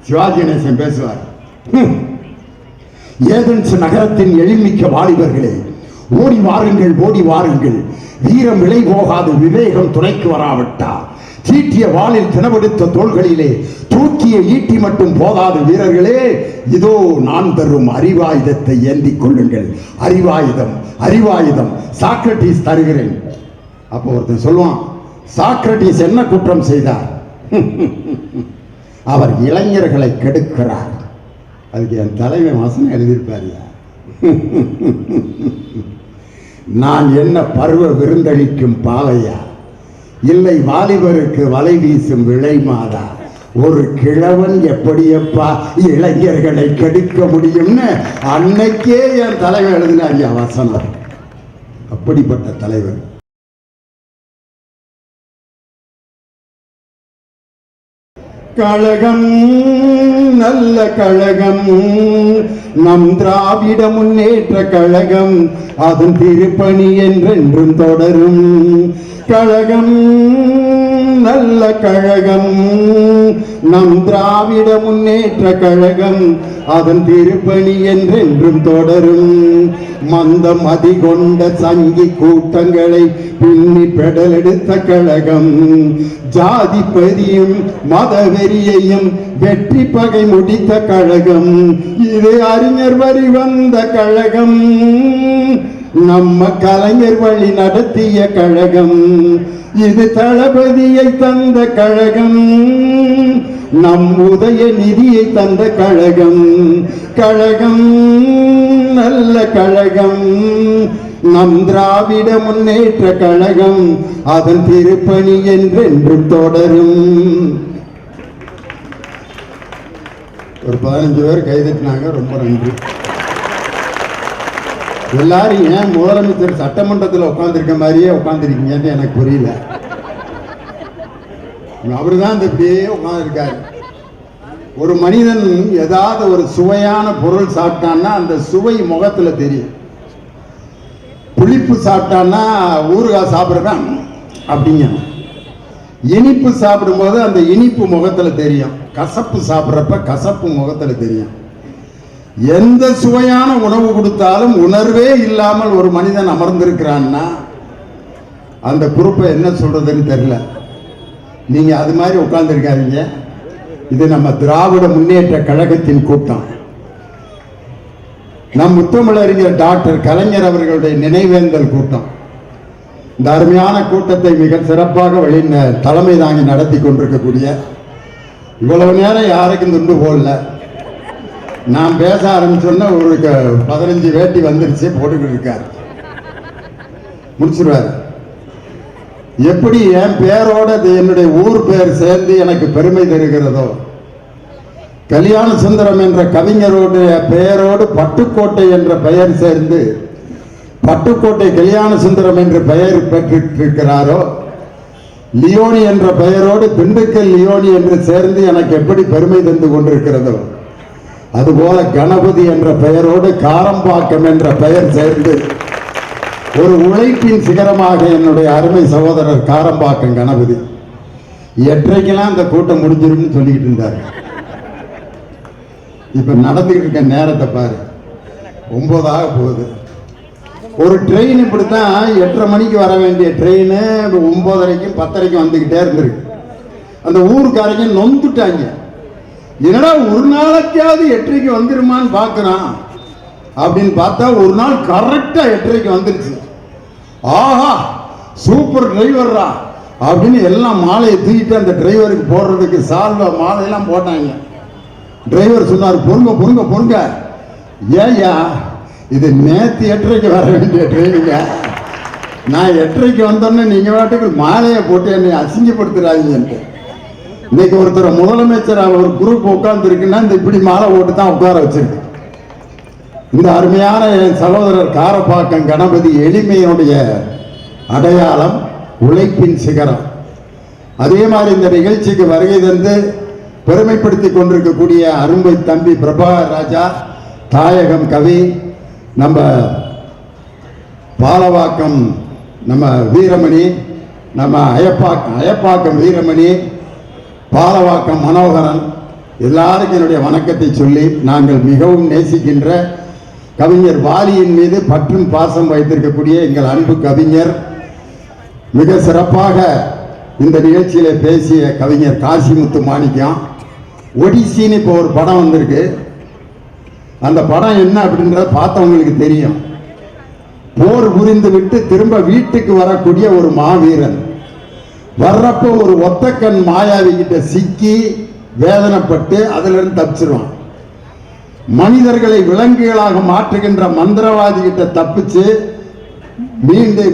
சிவாஜி கணேசன் பேசுவார். ஏதென்ஸ் நகரத்தின் எளிமிக்க வாலிபர்களே, ஓடி வாருங்கள், ஓடி வாருங்கள். வீரம் விலை போகாது, விவேகம் துணைக்கு வராவிட்டா. தீட்டிய வாளில் தினவெடுத்த தோள்களிலே தூக்கிய ஈட்டி மட்டும் போதாது வீரர்களே, இதோ நான் தரும் அறிவாயுதத்தை ஏந்திக் கொள்ளுங்கள். அறிவாயுதம், அறிவாயுதம் சாக்ரட்டிஸ் தருகிறேன். அப்போ ஒருத்தன் சொல்லுவான், சாக்ரட்டிஸ் என்ன குற்றம் செய்தார்? அவர் இளைஞர்களை கெடுக்கிறார். அதுக்கு என் தலைமை வாசனை எழுதியிருப்பாரு. நான் என்ன பருவ விருந்தளிக்கும் பாவையா, இல்லை வாலிபருக்கு வலை வீசும் விளை மாதா? ஒரு கிழவன் எப்படியப்பா இளைஞர்களை கெடுக்க முடியும்னு அன்னைக்கே என் தலைவர் எழுதினாங்க வசனம். அப்படிப்பட்ட தலைவர். கழகம், நல்ல கழகம், நம் திராவிட முன்னேற்ற கழகம், அதன் திருப்பணி என்றென்றும் தொடரும். கழகம், நல்ல கழகம், நம் திராவிட முன்னேற்ற கழகம், அதன் திருப்பணி என்றென்றும் தொடரும். மந்தம் அதிகொண்ட சங்கி கூட்டங்களை பின்னி பெடலெடுத்த கழகம், ஜாதிபதியும் மதவெறியையும் வெற்றி பகை முடித்த கழகம், இது அறிஞர் வரி வந்த கழகம், நம்ம கலைஞர் வழி நடத்திய கழகம், இது தளபதியை தந்த கழகம், நம் உதய நிதியை தந்த கழகம். கழகம், நல்ல கழகம், நம் திராவிட முன்னேற்ற கழகம், அதன் திருப்பணி என்றென்றும் தொடரும். ஒரு 15 பேர் கைதட்டினாங்க, ரொம்ப நன்றி. எல்லாரும் ஏன் முதலமைச்சர் சட்டமன்றத்தில் உட்காந்துருக்க மாதிரியே உட்காந்துருக்கீங்கன்னு எனக்கு புரியல. அவரு தான் இந்த இப்படியே உட்காந்துருக்காரு. ஒரு மனிதன் ஏதாவது ஒரு சுவையான பொருள் சாப்பிட்டான்னா அந்த சுவை முகத்துல தெரியும். புளிப்பு சாப்பிட்டான்னா ஊறுகாய் சாப்பிட்றதான் அப்படிங்க. இனிப்பு சாப்பிடும்போது அந்த இனிப்பு முகத்துல தெரியும். கசப்பு சாப்பிட்றப்ப கசப்பு முகத்துல தெரியும். எந்த சுவையான உணவு கொடுத்தாலும் உணர்வே இல்லாமல் ஒரு மனிதன் அமர்ந்திருக்கிறான்னா அந்த குரூப்பை என்ன சொல்றதுன்னு தெரியல. நீங்க அது மாதிரி உட்கார்ந்துருக்காதீங்க. இது நம்ம திராவிட முன்னேற்ற கழகத்தின் கூட்டம். நம் முத்தமிழறிஞர் டாக்டர் கலைஞர் அவர்களுடைய நினைவேந்தல் கூட்டம். இந்த அருமையான கூட்டத்தை மிக சிறப்பாக தலைமை தாங்கி நடத்தி கொண்டிருக்கக்கூடிய, இவ்வளவு நேரம் யாருக்கும் துண்டு போடல. நான் பேச ஆரம்பிச்சோன்னா ஒரு 15 வேட்டி வந்துருச்சு, போட்டுக்கிட்டு இருக்காரு, முடிச்சிருவாரு. எப்படி என் பேரோட என்னுடைய ஊர் பேர் சேர்ந்து எனக்கு பெருமை தருகிறதோ, கல்யாண சுந்தரம் என்ற கவிஞருடைய பெயரோடு பட்டுக்கோட்டை என்ற பெயர் சேர்ந்து பட்டுக்கோட்டை கல்யாண சுந்தரம் என்ற பெயர் பெற்றிருக்கிறாரோ, லியோனி என்ற பெயரோடு திண்டுக்கல் லியோனி என்று சேர்ந்து எனக்கு எப்படி பெருமை தந்து கொண்டிருக்கிறதோ, அதுபோல கணபதி என்ற பெயரோடு காரம்பாக்கம் என்ற பெயர் சேர்ந்து ஒரு உழைப்பின் சிகரமாக என்னுடைய அருமை சகோதரர் காரம்பாக்கம் கணபதி. எட்டரைக்கெல்லாம் அந்த கூட்டம் முடிஞ்சிரும்னு சொல்லிக்கிட்டு இருந்தார். இப்ப நடந்துகிட்டு இருக்க நேரத்தை பாரு, 9 ஆக போகுது. ஒரு ட்ரெயின் இப்படித்தான் 8:30 மணிக்கு வர வேண்டிய ட்ரெயின் 9:30க்கும் 10:30க்கும் வந்துகிட்டே இருந்திருக்கு. அந்த ஊருக்காரங்க நொந்துட்டாங்க. என்னடா ஒரு நாளைக்காவது 8:30க்கு வந்துருமான்னு பாக்குறான் அப்படின்னு பார்த்தா ஒரு நாள் கரெக்டா 8:30க்கு வந்துருச்சு. ஆஹா, சூப்பர் டிரைவர்ரா அப்படின்னு எல்லாம் மாலையை தூக்கிட்டு அந்த டிரைவருக்கு போடுறதுக்கு சால்வ மாலையெல்லாம் போட்டாங்க. டிரைவர் சொன்னார், பொறுங்க பொறுங்க பொறுங்க, ஏயா இது நேற்று 8:30க்கு வர வேண்டிய ட்ரெயினுங்க, நான் 8:30க்கு வந்தோன்னே நீங்க வாட்டுக்கு மாலையை போட்டு என்னை அசிங்கப்படுத்துறாங்க. இன்னைக்கு ஒருத்தர் முதலமைச்சர் ஒரு குரூப் உட்கார்ந்து இருக்குன்னா இந்த இப்படி மாலை போட்டு தான் உட்கார வச்சிருக்கு. இந்த அருமையான என் சகோதரர் காரப்பாக்கம் கணபதி எளிமையுடைய அடையாளம், உழைப்பின் சிகரம். அதே மாதிரி இந்த நிகழ்ச்சிக்கு வருகை தந்து பெருமைப்படுத்தி கொண்டிருக்கக்கூடிய அரும்பை தம்பி பிரபாகர் ராஜா, தாயகம் கவி, நம்ம பாலவாக்கம் நம்ம வீரமணி, நம்ம அயப்பாக்கம் வீரமணி, பாலவாக்கம் மனோகரன், எல்லாருக்கும் என்னுடைய வணக்கத்தை சொல்லி, நாங்கள் மிகவும் நேசிக்கின்ற கவிஞர் வாலியின் மீது பற்றும் பாசம் வைத்திருக்கக்கூடிய எங்கள் அன்பு கவிஞர், மிக சிறப்பாக இந்த நிகழ்ச்சியில பேசிய கவிஞர் காசிமுத்து மாணிக்கம், ஒடிசின்னு இப்போ ஒரு படம் வந்திருக்கு. அந்த படம் என்ன அப்படின்றத பார்த்தவங்களுக்கு தெரியும். போர் புரிந்து விட்டு திரும்ப வீட்டுக்கு வரக்கூடிய ஒரு மாவீரன் வர்றப்போ ஒரு ஒத்தக்கண் மாயாவி கிட்ட சிக்கி வேதனைப்பட்டு அதுல இருந்து தப்பிச்சிருவான். மனிதர்களை விலங்குகளாக மாற்றுகின்ற மந்திரவாதி கிட்ட தப்பிச்சு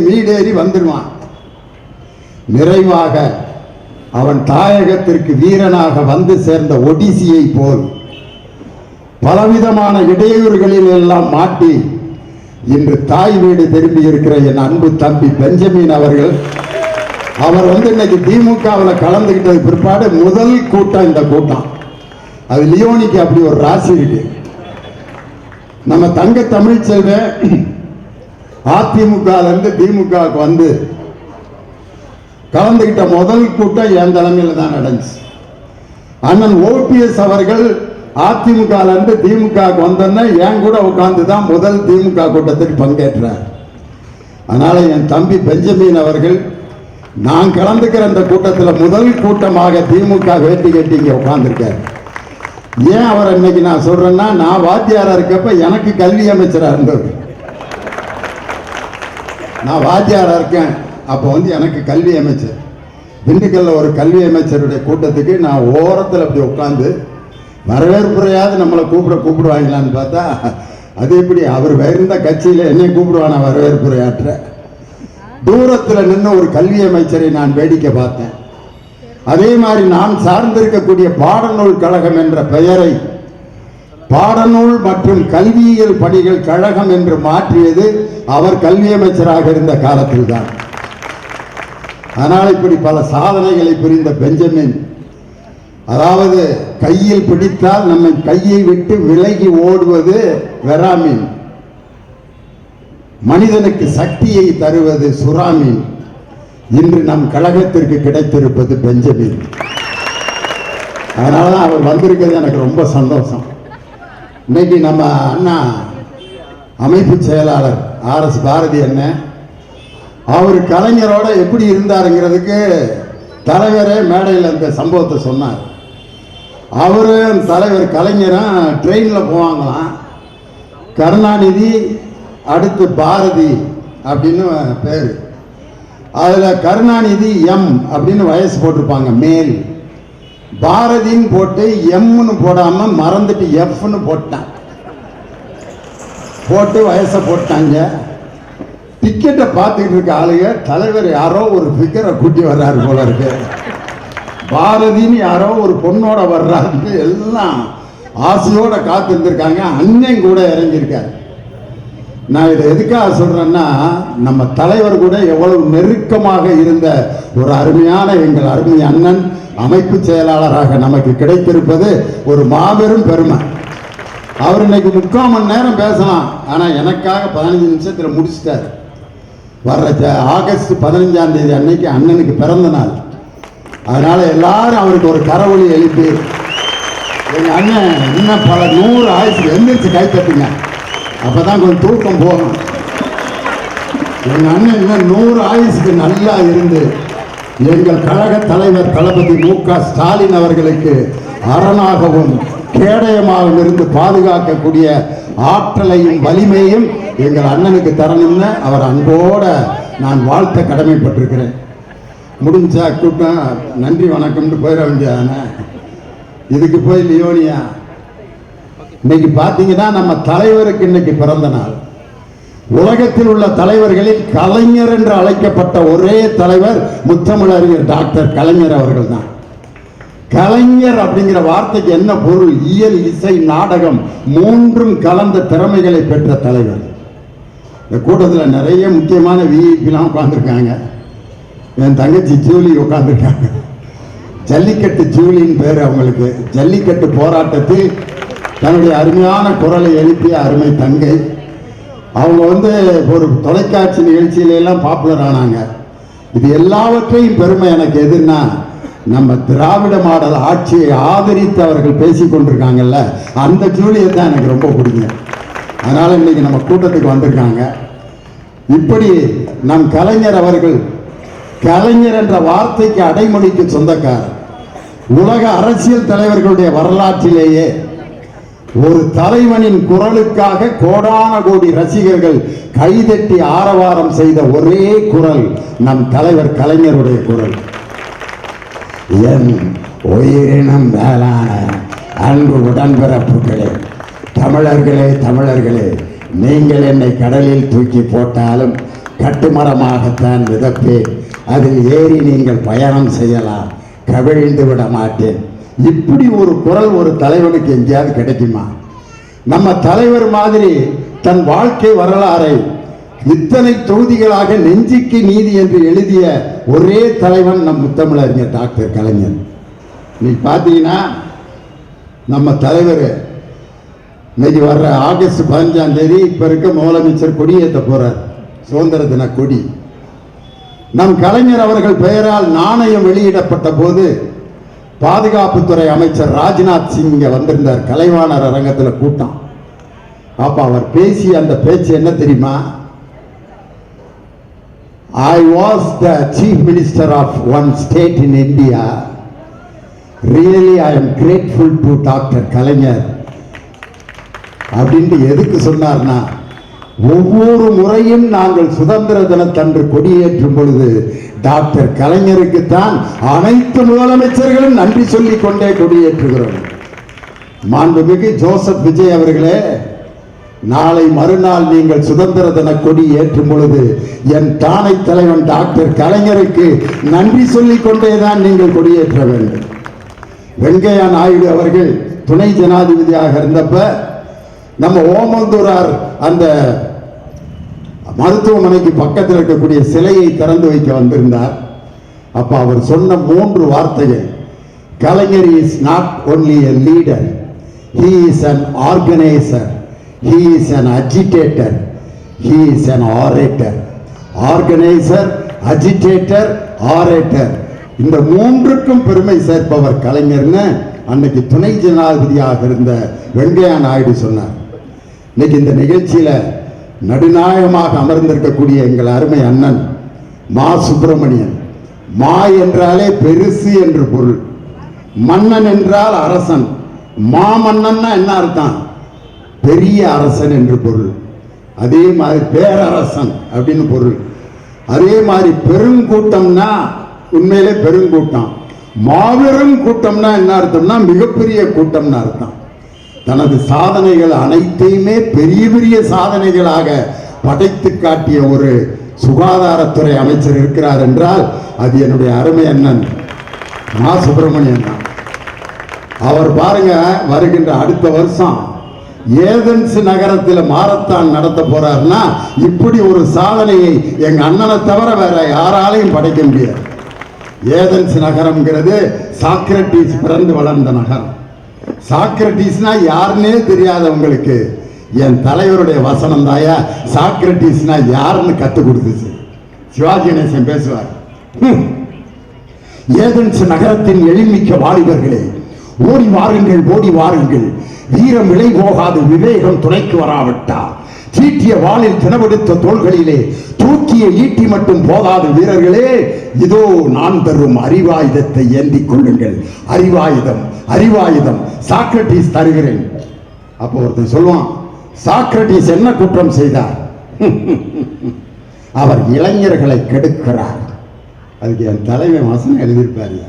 மீடேறி வந்துடுவான். நிறைவாக அவன் தாயகத்திற்கு வீரனாக வந்து சேர்ந்த ஒடிசியை போல் பலவிதமான இடையூறுகளில் எல்லாம் மாட்டி இன்று தாய் வீடு திரும்பி இருக்கிற என் அன்பு தம்பி பெஞ்சமின் அவர்கள், அவர் இன்னைக்கு திமுகவில் கலந்துகிட்டது பிற்பாடு முதல் கூட்டம் இந்த கூட்டம். அது லியோனிக்கு அப்படி ஒரு ராசி இருக்கு. நம்ம தங்க தமிழ்ச்செல்வன் அதிமுக இருந்து திமுகவுக்கு வந்து கலந்துகிட்ட முதல் கூட்டம் என் தலைமையில் தான் நடந்துச்சு. அண்ணன் ஓபிஎஸ் அவர்கள் அதிமுக இருந்து திமுகவுக்கு வந்தோன்னா என் கூட உட்கார்ந்து தான் முதல் திமுக கூட்டத்தில் பங்கேற்றார். அதனால என் தம்பி பெஞ்சமின் அவர்கள், நான் கலந்துக்கிற அந்த கூட்டத்தில் முதல் கூட்டமாக திமுக வேட்டி கட்டி இங்கே உட்கார்ந்துருக்காரு. ஏன் அவரை இன்னைக்கு நான் சொல்றேன்னா, நான் வாத்தியாரா இருக்கப்ப எனக்கு கல்வி அமைச்சரா இருந்தவர். நான் வாத்தியாரா இருக்கேன், அப்போ எனக்கு கல்வி அமைச்சர். திண்டுக்கல்ல ஒரு கல்வி அமைச்சருடைய கூட்டத்துக்கு நான் ஓரத்தில் அப்படி உட்காந்து வரவேற்புரையாவது நம்மளை கூப்பிடுவாங்களான்னு பார்த்தா, அது எப்படி அவர் இருந்த கட்சியில் என்னை கூப்பிடுவானா வரவேற்புரையாற்ற. தூரத்தில் நின்று ஒரு கல்வி அமைச்சரை நான் வேடிக்கை பார்த்தேன். அதே மாதிரி நான் சார்ந்திருக்கக்கூடிய பாடநூல் கழகம் என்ற பெயரை பாடநூல் மற்றும் கல்வியியல் பணிகள் கழகம் என்று மாற்றியது அவர் கல்வி அமைச்சராக இருந்த காலத்தில் தான். ஆனால் இப்படி பல சாதனைகளை புரிந்த பெஞ்சமின், அதாவது கையில் பிடித்தால் நம்மை கையை விட்டு விலகி ஓடுவது வெராமீன், மனிதனுக்கு சக்தியை தருவது சுறாமீன். இன்று நம் கழகத்திற்கு கிடைத்திருப்பது பெஞ்சமின். அதனால அவர் வந்திருக்கிறது எனக்கு ரொம்ப சந்தோஷம். இன்னைக்கு நம்ம அண்ணா அமைப்பு செயலாளர் RS பாரதி அண்ணன், அவர் கலைஞரோட எப்படி இருந்தாருங்கிறதுக்கு தலைவரே மேடையில் அந்த சம்பவத்தை சொன்னார். அவரு தலைவர் கலைஞரும் ட்ரெயினில் போவாங்களாம். கருணாநிதி அடுத்து பாரதி அப்படின்னு பேர். அதில் கருணாநிதி எம் அப்படின்னு வயசு போட்டிருப்பாங்க மேல், பாரதின்னு போட்டு எம்னு போடாமல் மறந்துட்டு எஃப்னு போட்டு வயசை போட்டாங்க. டிக்கெட்டை பார்த்துக்கிட்டு இருக்க ஆளுங்க தலைவர் யாரோ ஒரு ஃபிகரை கூட்டி வர்றாரு போல இருக்கு, பாரதின்னு யாரோ ஒரு பொண்ணோட வர்றாரு, எல்லாம் ஆசையோட காத்திருந்திருக்காங்க. அண்ணன் கூட இறங்கியிருக்காரு. நான் இதை எதுக்காக சொல்றேன்னா, நம்ம தலைவர் கூட எவ்வளவு நெருக்கமாக இருந்த ஒரு அருமையான எங்கள் அருமை அண்ணன் அமைப்பு செயலாளராக நமக்கு கிடைத்திருப்பது ஒரு மாபெரும் பெருமை. அவர் இன்னைக்கு 3/4 மணி நேரம் பேசலாம், ஆனால் எனக்காக 15 நிமிஷத்தில் முடிச்சிட்டார். வர்ற ஆகஸ்ட் 15ஆம் தேதி அன்னைக்கு அண்ணனுக்கு பிறந்த நாள். அதனால எல்லாரும் அவருக்கு ஒரு கரவொலி எழுப்பி, எங்க அண்ணன் இன்னும் பல 100 ஆயுசு எந்திரிச்சு கை தட்டுங்க, அப்பதான் கொஞ்சம் தூக்கம் போகும். எங்க அண்ணன் இன்னும் 100 ஆயுசுக்கு நல்லா இருந்து எங்கள் கழக தலைவர் தளபதி மு.க. ஸ்டாலின் அவர்களுக்கு அரணாகவும் கேடயமாகவும் இருந்து பாதுகாக்கக்கூடிய ஆற்றலையும் வலிமையும் எங்கள் அண்ணனுக்கு தரணும்னு அவர் அன்போட நான் வாழ்த்த கடமைப்பட்டிருக்கிறேன். முடிஞ்சா கூட்டம் நன்றி வணக்கம்னு போயிட வேண்டியதானே, இதுக்கு போய் லியோனியா. இன்னைக்கு பார்த்தீங்கன்னா நம்ம தலைவருக்கு இன்னைக்கு பிறந்த நாள். உலகத்தில் உள்ள தலைவர்களில் கலைஞர் என்று அழைக்கப்பட்ட ஒரே தலைவர் முத்தமிழறிஞர் டாக்டர் கலைஞர் அவர்கள் தான். கலைஞர் அப்படிங்கிற வார்த்தைக்கு என்ன பொருள்? இயல், இசை, நாடகம் 3ம் கலந்த திறமைகளை பெற்ற தலைவர். இந்த கூட்டத்தில் நிறைய முக்கியமான விஐபிலாம் உட்கார்ந்துருக்காங்க. என் தங்கச்சி ஜூலி உட்கார்ந்துருக்காங்க. ஜல்லிக்கட்டு ஜூலின்னு பேர் அவங்களுக்கு. ஜல்லிக்கட்டு போராட்டத்தில் தன்னுடைய அருமையான குரலை எழுப்பிய அருமை தங்கை. அவங்க ஒரு தொலைக்காட்சி நிகழ்ச்சியில எல்லாம் பாப்புலர் ஆனாங்க. இது எல்லாவற்றையும் பெருமை எனக்கு எதுன்னா, நம்ம திராவிட மாடல் ஆட்சியை ஆதரித்து அவர்கள் பேசிக் கொண்டிருக்காங்கல்ல, அந்த ஜூலியை தான் எனக்கு ரொம்ப பிடிக்கும். அதனால இன்னைக்கு நம்ம கூட்டத்துக்கு வந்திருக்காங்க. இப்படி நம் கலைஞர் அவர்கள், கலைஞர் என்ற வார்த்தைக்கு அடைமொழிக்கு சொந்தக்காரர். உலக அரசியல் தலைவர்களுடைய வரலாற்றிலேயே ஒரு தலைவனின் குரலுக்காக கோடான கோடி ரசிகர்கள் கைதட்டி ஆரவாரம் செய்த ஒரே குரல் நம் தலைவர் கலைஞருடைய குரல். என் உயிரினம் மேலான அன்பு உடன்பிறப்புகளே, தமிழர்களே, தமிழர்களே, நீங்கள் என்னை கடலில் தூக்கி போட்டாலும் கட்டுமரமாகத்தான் மிதப்பேன். அதில் ஏறி நீங்கள் பயணம் செய்யலாம், கவிழ்ந்து விட மாட்டேன். இப்படி ஒரு குரல் ஒரு தலைவனுக்கு எங்கேயாவது கிடைக்குமா? நம்ம தலைவர் மாதிரி தன் வாழ்க்கை வரலாறை இத்தனை தொகுதிகளாக நெஞ்சுக்கு நீதி என்று எழுதிய ஒரே தலைவன் நம் முத்தமிழறிஞர் டாக்டர் கலைஞர். இன்னைக்கு பார்த்தீங்கன்னா நம்ம தலைவர் இன்னைக்கு வர்ற ஆகஸ்ட் 15ஆம் தேதி இப்ப இருக்க முதலமைச்சர் கொடியேற்ற போறார், சுதந்திர தின கொடி. நம் கலைஞர் அவர்கள் பெயரால் நாணயம் வெளியிடப்பட்ட போது பாதுகாப்புத்துறை அமைச்சர் ராஜ்நாத் சிங் இங்க வந்திருந்தார். கலைவாணர் அரங்கத்தில் கூட்டம். அப்ப அவர் பேசிய அந்த பேச்சு என்ன தெரியுமா? I was the chief minister of one state in India. Really I am grateful to Dr. கலைஞர் அப்படின்னு எதுக்கு சொன்னார்னா, ஒவ்வொரு முறையும் நாங்கள் சுதந்திர தினத்தன்று கொடியேற்றும் பொழுது டாக்டர் கலைஞருக்கு தான் அனைத்து முதலமைச்சர்களும் நன்றி சொல்லிக் கொண்டே கொடியேற்றுகிறோம். மாண்புமிகு ஜோசப் விஜய் அவர்களே, நாளை மறுநாள் நீங்கள் சுதந்திர தின கொடி ஏற்றும் பொழுது என் தானை தலைவன் டாக்டர் கலைஞருக்கு நன்றி சொல்லிக் கொண்டேதான் நீங்கள் கொடியேற்ற வேண்டும். வெங்கையா நாயுடு அவர்கள் துணை ஜனாதிபதியாக இருந்தப்ப நம்ம ஓமந்தூரார் அந்த மருத்துவமனைக்கு பக்கத்தில் இருக்கக்கூடிய சிலையை திறந்து வைக்க வந்திருந்தார். அப்ப அவர் சொன்ன 3 வார்த்தைகள், Kalaignar is not only a leader, he is an organizer, he is an agitator, he is an orator. Organiser, agitator, orator, இந்த 3க்கும் பெருமை சேர்ப்பவர் கலைஞர்னு அன்னைக்கு துணை ஜனாதிபதியாக இருந்த வெங்கையா நாயுடு சொன்னார். இன்னைக்கு இந்த நிகழ்ச்சியில நடுநாயகமாக அமர்ந்திருக்கக்கூடிய எங்கள் அருமை அண்ணன் மா சுப்பிரமணியன். மா என்றாலே பெருசு என்று பொருள், மன்னன் என்றால் அரசன். மாமன்னன்னா என்ன அர்த்தம்? பெரிய அரசன் என்று பொருள். அதே மாதிரி பேரரசன் அப்படின்னு பொருள். அதே மாதிரி பெருங்கூட்டம்னா உண்மையிலே பெருங்கூட்டம். மாபெரும் கூட்டம்னா என்ன அர்த்தம்னா மிகப்பெரிய கூட்டம்னு அர்த்தம். தனது சாதனைகள் அனைத்தையுமே பெரிய பெரிய சாதனைகளாக படைத்து காட்டிய ஒரு சுகாதாரத்துறை அமைச்சர் இருக்கிறார் என்றால் அது என்னுடைய அருமை அண்ணன் மா சுப்பிரமணியன் தான். அவர் பாருங்க, வருகின்ற அடுத்த வருஷம் ஏதென்ஸ் நகரத்தில் மாரத்தான் நடத்த போறாருன்னா இப்படி ஒரு சாதனையை எங்க அண்ணனை தவிர வேற யாராலையும் படைக்க முடியாது. ஏதென்ஸ் நகரம்ங்கிறது சாக்ரட்டிஸ் பிறந்து வளர்ந்த நகரம். சாக்ரட்டிஸ்னா யாருன்னே தெரியாதவங்களுக்கு என் தலைவருடைய வசனம் தாயா சாக்ரட்டிஸ்னா யாருன்னு கத்துக் கொடுத்துச்சு. சிவாஜி கணேசன் பேசுவார், ஏதென்ஸ் நகரத்தின் எளிமிக்க வாலிபர்களே, ஓடி வாருங்கள், ஓடி வாருங்கள், வீரம் விலை போகாது விவேகம் துணைக்கு வராவிட்டா, தீட்டிய வாளில் தினவெடுத்த தோள்களிலே தூக்கிய ஈட்டி மட்டும் போதாது வீரர்களே, இதோ நான் தரும் அறிவாயுதத்தை ஏந்திக் கொள்ளுங்கள். அறிவாயுதம், அறிவாயுதம் சாக்ரட்டிஸ் தருகிறேன். அப்போ ஒருத்தன் சொல்லுவான், சாக்ரட்டிஸ் என்ன குற்றம் செய்தார்? அவர் இளைஞர்களை கெடுக்கிறார். அதுக்கு என் தலைவன் வசனம் எழுதியிருப்பாரு,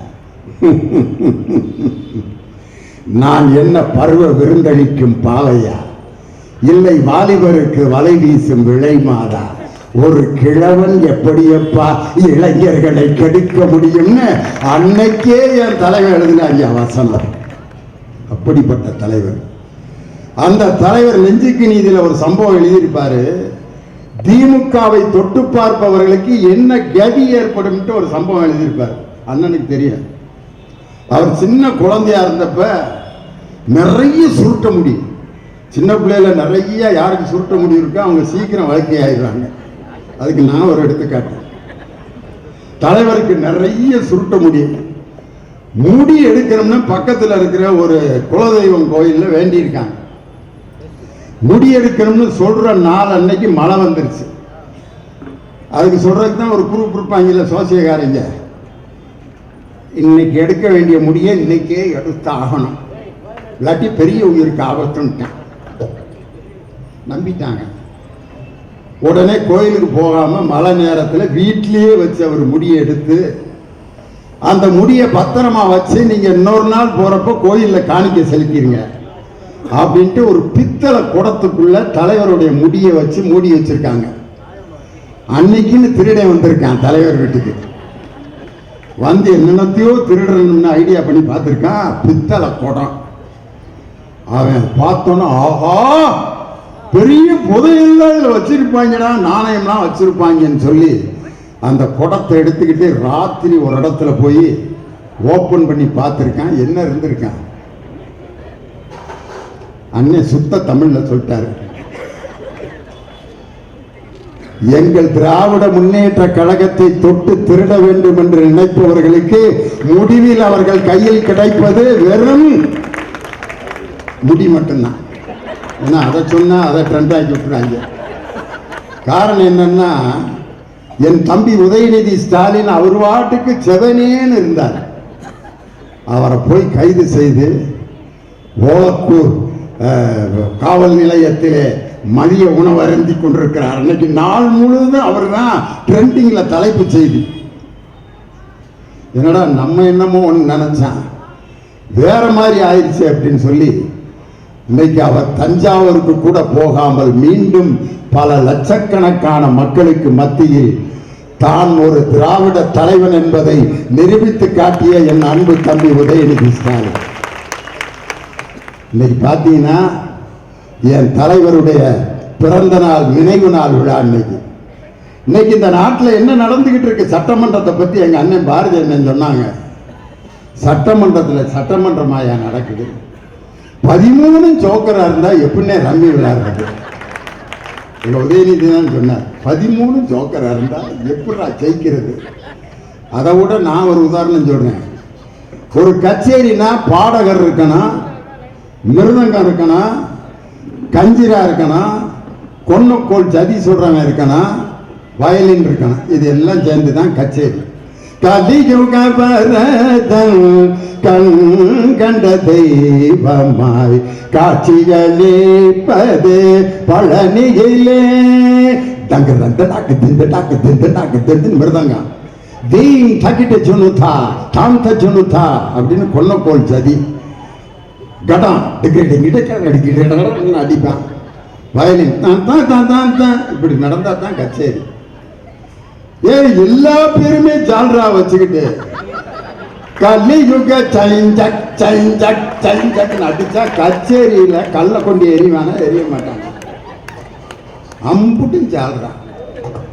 நான் என்ன பருவ விருந்தளிக்கும் பாவையா, இல்லை வாலிபருக்கு வலை வீசும் விளை மாதா, ஒரு கிழவன் எப்படியப்பா இளைஞர்களை கெடுக்க முடியும்னு அன்னைக்கே என் தலைவர் எழுதினார் வசனம். அப்படிப்பட்ட தலைவர். அந்த தலைவர் நெஞ்சுக்கு நீதியில ஒரு சம்பவம் எழுதியிருப்பாரு. திமுகவை தொட்டு பார்ப்பவர்களுக்கு என்ன கதி ஏற்படும் ஒரு சம்பவம் எழுதியிருப்பார். அண்ணனுக்கு தெரியும். அவர் சின்ன குழந்தையா இருந்தப்ப நிறைய சுருட்ட முடியும். சின்ன பிள்ளையில நிறைய யாருக்கு சுருட்ட முடியும் இருக்கோ அவங்க சீக்கிரம் வாழ்க்கை ஆயிடுறாங்க. அதுக்கு நான் ஒரு எடுத்துக்காட்டு. தலைவருக்கு நிறைய சுருட்ட முடியும். முடி எடுக்கணும்னு பக்கத்தில் இருக்கிற ஒரு குலதெய்வம் கோயிலில் வேண்டியிருக்காங்க. முடி எடுக்கணும்னு சொல்ற நாள் அன்னைக்கு மழை வந்துருச்சு. அதுக்கு சொல்றதுக்கு தான் ஒரு குரூப் இருப்பாங்கல்ல சோசியக்காரங்க, இன்னைக்கு எடுக்க வேண்டிய முடியை இன்னைக்கே எடுத்து ஆகணும், இல்லாட்டி பெரிய உயிருக்கு ஆபத்துன்ட்டான். நம்பிட்டாங்க. உடனே கோயிலுக்கு போகாம மழை நேரத்தில் வீட்டிலேயே வச்சு அவர் முடியை எடுத்து அந்த முடியை பத்திரமா வச்சு நீங்க இன்னொரு நாள் போறப்ப கோயில்ல காணிக்க செலுத்திடுங்க அப்படின்ட்டு ஒரு பித்தளை குடத்துக்குள்ள தலைவருடைய முடியை வச்சு மூடி வச்சிருக்காங்க. அன்னைக்குன்னு திருடன் வந்திருக்கான் தலைவர் வீட்டுக்கு. வந்து என்னென்னத்தையோ திருடணும்னு ஐடியா பண்ணி பார்த்துருக்கான். பித்தளை குடம். அவன் பார்த்தோன்னா ஆஹா பெரிய புதையெல்லாம் வச்சிருப்பாங்கடா, நாணயம்லாம் வச்சிருப்பாங்கன்னு சொல்லி அந்த குடத்தை எடுத்துக்கிட்டு ராத்திரி ஒரு இடத்துல போய் ஓப்பன் பண்ணி பார்த்துருக்கான். என்ன இருந்திருக்கான்? அண்ணன் சுத்த தமிழ்ல சொல்லிட்டாரு, எங்கள் திராவிட முன்னேற்ற கழகத்தை தொட்டு திருட வேண்டும் என்று நினைப்பவர்களுக்கு முடிவில் அவர்கள் கையில் கிடைப்பது வெறும் முடி மட்டும்தான். ஏன்னா அதை சொன்னா அதை ட்ரெண்ட் ஆக்கி விட்டுறாங்க. காரணம் என்னன்னா, என் தம்பி உதயநிதி ஸ்டாலின் அவர் வாட்டுக்கு செவனேன்னு இருந்தார். அவரை போய் கைது செய்து ஓலக்கூர் காவல் நிலையத்திலே மதிய உணவு அருந்தி கொண்டிருக்கிறார். அன்னைக்கு நாள் முழுவதும் அவர் தான் ட்ரெண்டிங்ல தலைப்பு செய்தி. என்னடா நம்ம என்னமோ ஒன்று நினைச்சான், வேற மாதிரி ஆயிடுச்சு அப்படின்னு சொல்லி இன்னைக்கு அவர் தஞ்சாவூருக்கு கூட போகாமல் மீண்டும் பல லட்சக்கணக்கான மக்களுக்கு மத்தியில் தான் ஒரு திராவிட தலைவன் என்பதை நிரூபித்து காட்டிய என் அன்பு தம்பி உதயநிதி ஸ்டாலின். இன்னைக்கு பார்த்தீங்கன்னா என் தலைவருடைய பிறந்த நாள் நினைவு நாள் விழா. இன்னைக்கு இந்த நாட்டில் என்ன நடந்துகிட்டு இருக்கு, சட்டமன்றத்தை பத்தி எங்க அண்ணன் பாரதி அண்ணன் சொன்னாங்க. சட்டமன்றத்தில் சட்டமன்றமாயா நடக்குது? 13 ஜோக்கரா இருந்தா எப்படின்னே ரம்மி விளையாடுறது? எங்க உதயநிதி தான் சொன்னார், 13 ஜோக்கரா இருந்தா எப்படா ஜெயிக்கிறது? அதை விட நான் ஒரு உதாரணம் சொல்றேன். ஒரு கச்சேரினா பாடகர் இருக்கணும், மிருதங்கம் இருக்கணும், கஞ்சிரா இருக்கணும், கொன்னக்கோள் ஜதி சொல்றவன் இருக்கணும், வயலின் இருக்கணும். இது எல்லாம் சேர்ந்து தான் கச்சேரி. கலியுகவரதன் கண் கண்ட தெய்வமாய் காட்சியளிப்பது பழனியிலே. மிருதங்கம் தீம் தகிட்ட சொன்னுதா தாம் தச்சுனுதா அப்படின்னு கொன்னக்கோள் ஜதி. கடம் அடிப்பான். வயலின் இப்படி நடந்தா தான் கச்சேரி. எல்லா பேருமே ஜால்ரா வச்சுக்கிட்டு கலியுக சைஞ்சக் சைஞ்சக் சைஞ்சக் அடிச்சா கச்சேரியில கல்ல கொண்டு எறிவானா எரிய மாட்டாங்க. அம்புட்டு ஜால்ரா.